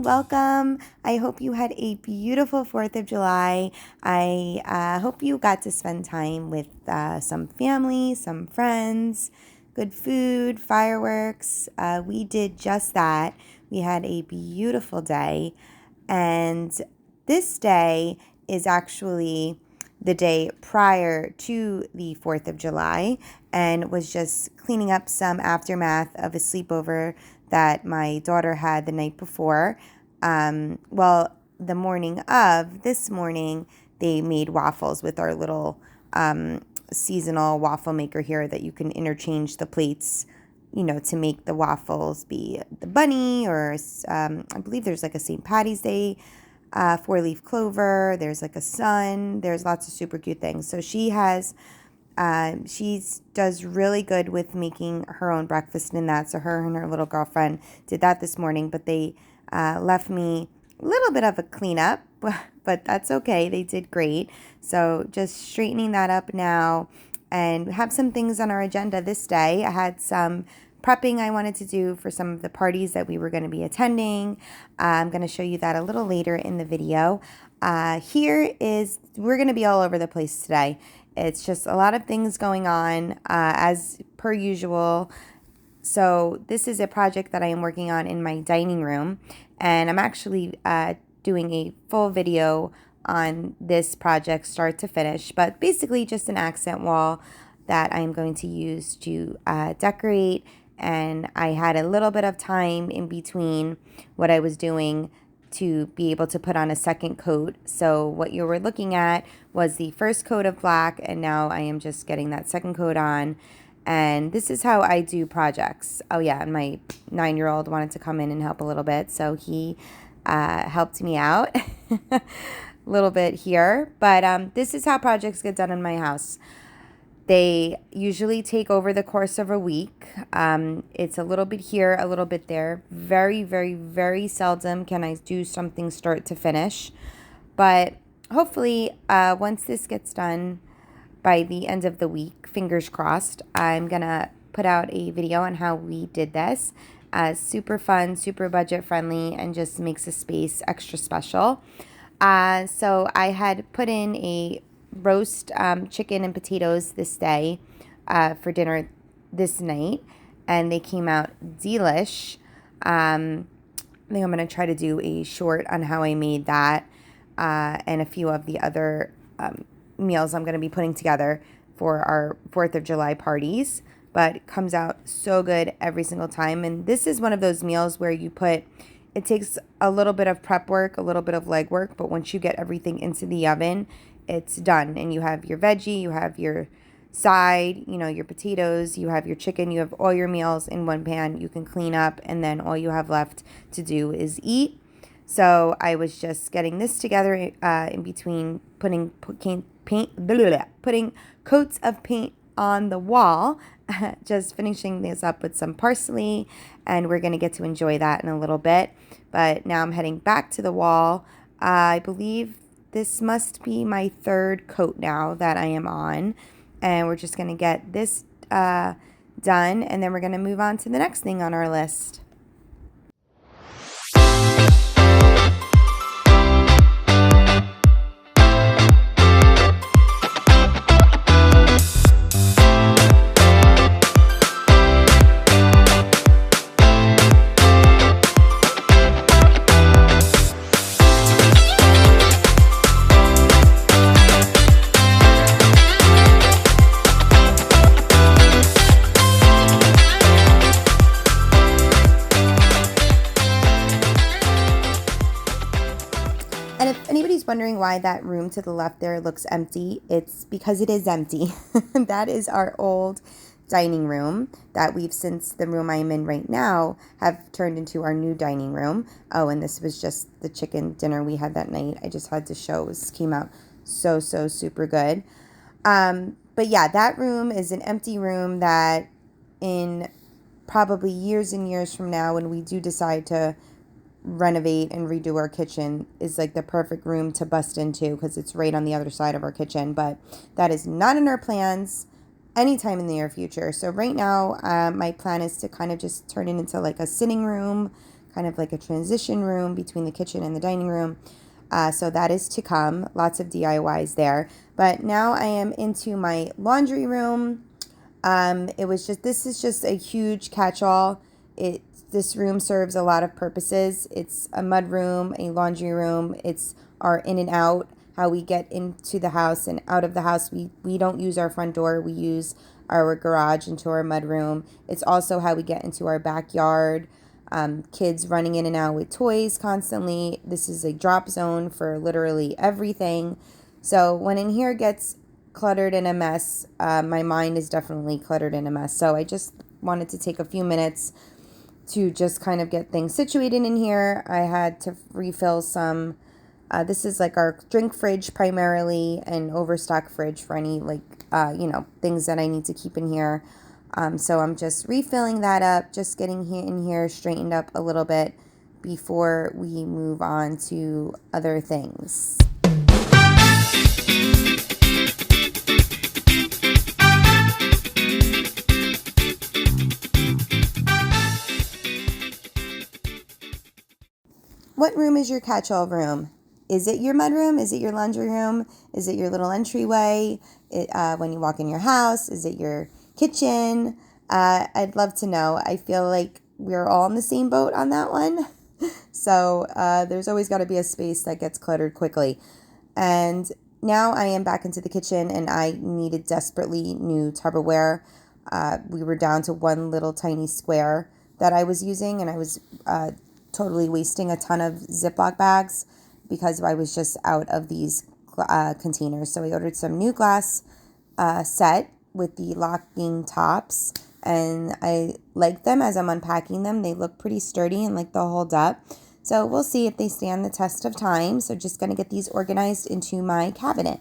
welcome. I hope you had a beautiful 4th of July. I hope you got to spend time with some family, some friends, good food, fireworks. We did just that. We had a beautiful day, and this day is actually the day prior to the 4th of July, and was just cleaning up some aftermath of a sleepover that my daughter had the night before. The morning of this morning, they made waffles with our little seasonal waffle maker here that you can interchange the plates, to make the waffles be the bunny, or I believe there's like a St. Patty's Day 4-leaf clover. There's like a sun. There's lots of super cute things. So she does really good with making her own breakfast in that. So her and her little girlfriend did that this morning, but they left me a little bit of a cleanup, but that's okay. They did great. So just straightening that up now, and have some things on our agenda this day. I had some prepping I wanted to do for some of the parties that we were going to be attending. I'm going to show you that a little later in the video. We're going to be all over the place today. It's just a lot of things going on as per usual. So this is a project that I am working on in my dining room, and I'm actually doing a full video on this project start to finish, but basically just an accent wall that I'm going to use to decorate. And I had a little bit of time in between what I was doing to be able to put on a second coat. So what you were looking at was the first coat of black, and now I am just getting that second coat on. And this is how I do projects. Oh yeah, and my 9-year-old wanted to come in and help a little bit, so he helped me out a little bit here. But this is how projects get done in my house. They usually take over the course of a week. It's a little bit here, a little bit there. Very, very, very seldom can I do something start to finish. But hopefully, once this gets done by the end of the week, fingers crossed, I'm going to put out a video on how we did this. Super fun, super budget friendly, and just makes the space extra special. So I had put in a roast chicken and potatoes this day for dinner this night, and they came out delish. I think I'm going to try to do a short on how I made that and a few of the other meals I'm going to be putting together for our 4th of July parties, but it comes out so good every single time. And this is one of those meals where it takes a little bit of prep work, a little bit of leg work, but once you get everything into the oven, it's done. And you have your veggie, you have your side, your potatoes, you have your chicken, you have all your meals in one pan. You can clean up, and then all you have left to do is eat. So I was just getting this together in between putting coats of paint on the wall, just finishing this up with some parsley, and we're going to get to enjoy that in a little bit. But now I'm heading back to the wall. I believe this must be my 3rd coat now that I am on, and we're just going to get this done, and then we're going to move on to the next thing on our list. And if anybody's wondering why that room to the left there looks empty, it's because it is empty. That is our old dining room that we've, since the room I'm in right now, have turned into our new dining room. Oh, and this was just the chicken dinner we had that night. I just had to show. It came out so super good. But yeah, that room is an empty room that in probably years and years from now, when we do decide to renovate and redo our kitchen, is like the perfect room to bust into, because it's right on the other side of our kitchen. But that is not in our plans anytime in the near future. So right now, my plan is to kind of just turn it into like a sitting room, kind of like a transition room between the kitchen and the dining room. So that is to come. Lots of DIYs there. But now I am into my laundry room. This is just a huge catch-all. This room serves a lot of purposes. It's a mud room, a laundry room. It's our in and out, how we get into the house and out of the house. We don't use our front door. We use our garage into our mud room. It's also how we get into our backyard. Kids running in and out with toys constantly. This is a drop zone for literally everything. So when in here gets cluttered and a mess, my mind is definitely cluttered and a mess. So I just wanted to take a few minutes to just kind of get things situated in here. I had to refill some. This is like our drink fridge primarily, and overstock fridge for any things that I need to keep in here. So I'm just refilling that up, just getting in here straightened up a little bit before we move on to other things. What room is your catch-all room? Is it your mud room? Is it your laundry room? Is it your little entryway when you walk in your house? Is it your kitchen? I'd love to know. I feel like we're all in the same boat on that one. So there's always got to be a space that gets cluttered quickly. And now I am back into the kitchen, and I needed desperately new Tupperware. We were down to one little tiny square that I was using, and I was totally wasting a ton of Ziploc bags because I was just out of these containers. So I ordered some new glass set with the locking tops, and I like them as I'm unpacking them. They look pretty sturdy and like they'll hold up. So we'll see if they stand the test of time. So just going to get these organized into my cabinet.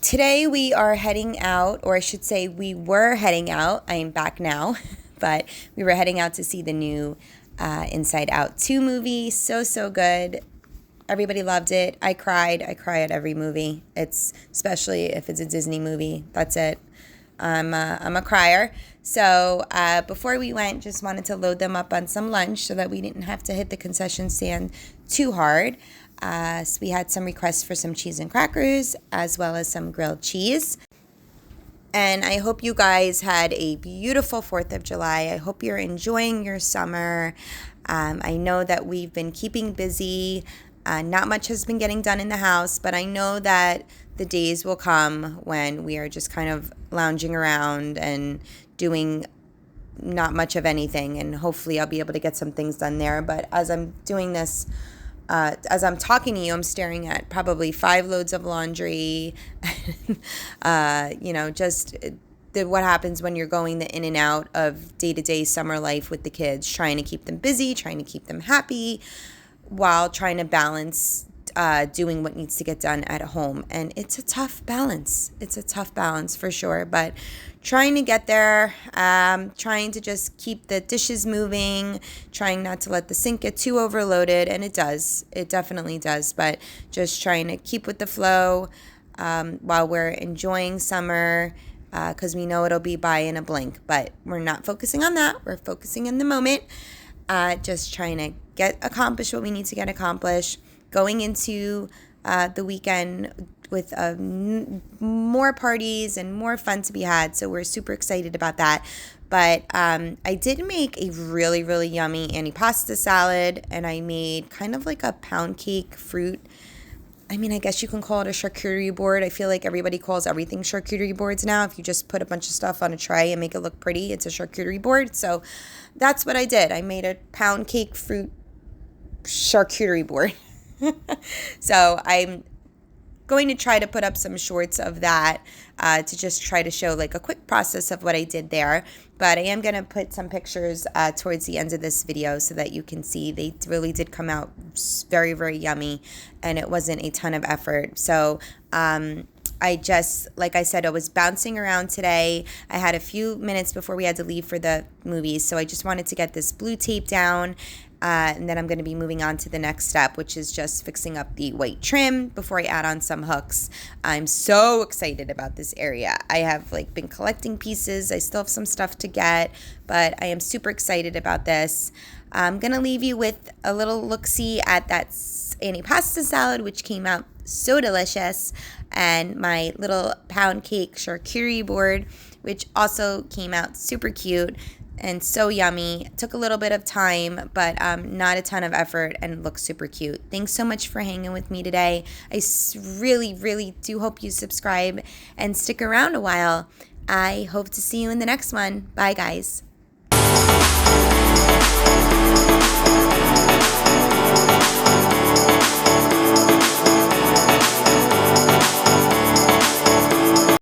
Today we are heading out, or I should say we were heading out. I am back now, but we were heading out to see the new Inside Out 2 movie. So good. Everybody loved it. I cried. I cry at every movie. It's especially if it's a Disney movie. That's it. I'm a crier. So before we went, just wanted to load them up on some lunch so that we didn't have to hit the concession stand too hard. So we had some requests for some cheese and crackers, as well as some grilled cheese. And I hope you guys had a beautiful 4th of July. I hope you're enjoying your summer. I know that we've been keeping busy. Not much has been getting done in the house, but I know that the days will come when we are just kind of lounging around and doing not much of anything. And hopefully I'll be able to get some things done there. But as I'm doing this, as I'm talking to you, I'm staring at probably 5 loads of laundry. Just what happens when you're going the in and out of day-to-day summer life with the kids, trying to keep them busy, trying to keep them happy, while trying to balance doing what needs to get done at home. And it's a tough balance. It's a tough balance for sure, but trying to get there, trying to just keep the dishes moving, trying not to let the sink get too overloaded. And it does. It definitely does. But just trying to keep with the flow while we're enjoying summer, because we know it'll be by in a blink. But we're not focusing on that. We're focusing in the moment, just trying to accomplish what we need to get accomplished, going into the weekend with more parties and more fun to be had. So we're super excited about that. But I did make a really, really yummy antipasta salad, and I made kind of like a pound cake fruit. I mean, I guess you can call it a charcuterie board. I feel like everybody calls everything charcuterie boards now. If you just put a bunch of stuff on a tray and make it look pretty, it's a charcuterie board. So that's what I did. I made a pound cake fruit charcuterie board. So I'm going to try to put up some shorts of that to just try to show like a quick process of what I did there. But I am going to put some pictures towards the end of this video so that you can see they really did come out very, very yummy, and it wasn't a ton of effort. So I just, like I said, I was bouncing around today. I had a few minutes before we had to leave for the movies, so I just wanted to get this blue tape down. And then I'm going to be moving on to the next step, which is just fixing up the white trim before I add on some hooks. I'm so excited about this area. I have been collecting pieces. I still have some stuff to get, but I am super excited about this. I'm going to leave you with a little look-see at that antipasta salad, which came out so delicious, and my little pound cake charcuterie board, which also came out super cute and so yummy. It took a little bit of time, but not a ton of effort, and looks super cute. Thanks so much for hanging with me today. I really, really do hope you subscribe and stick around a while. I hope to see you in the next one. Bye, guys.